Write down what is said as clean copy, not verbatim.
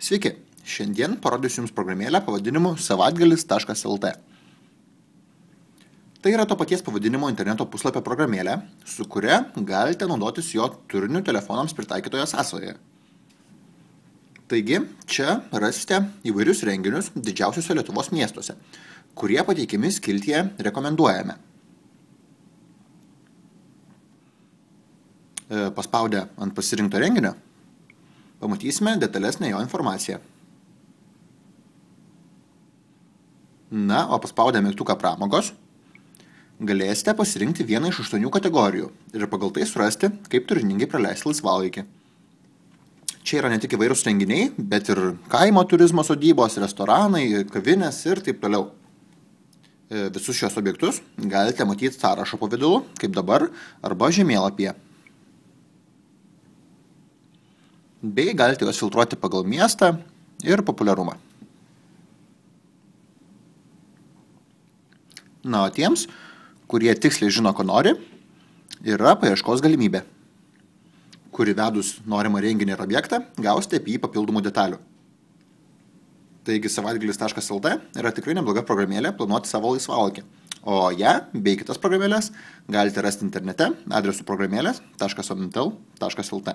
Sveiki, šiandien parodysiu Jums programėlę pavadinimu savaitgalis.lt. Tai yra to paties pavadinimo interneto puslapio programėlė, su kuria galite naudotis jo turiniu telefonams pritaikytoje sąsajoje. Taigi, čia rasite įvairius renginius didžiausiuose Lietuvos miestuose, kurie pateikiami skiltyje rekomenduojame. Paspaudę ant pasirinkto renginio, pamatysime detalesnę jo informaciją. Na, o paspaudę mygtuką pramogos, galėsite pasirinkti vieną iš 8 kategorijų ir pagal tai surasti, kaip turiningai praleisti laisvalaikį. Čia yra ne tik įvairūs renginiai, bet ir kaimo turizmo sodybos, restoranai, kavinės ir taip toliau. Visus šios objektus galite matyti sąrašo pavidalu, kaip dabar, arba žemėlapyje. Bei galite juos filtruoti pagal miestą ir populiarumą. Na, o tiems, kurie tiksliai žino, ko nori, yra paieškos galimybė, kur įvedus norimą renginį ir objektą gausite apie jį papildomų detalių. Taigi savaitgalis.lt yra tikrai nebloga programėlė planuoti savo laisvalaikį, o ją bei kitas programėlės galite rasti internete adresu programėlės.somnitel.lt.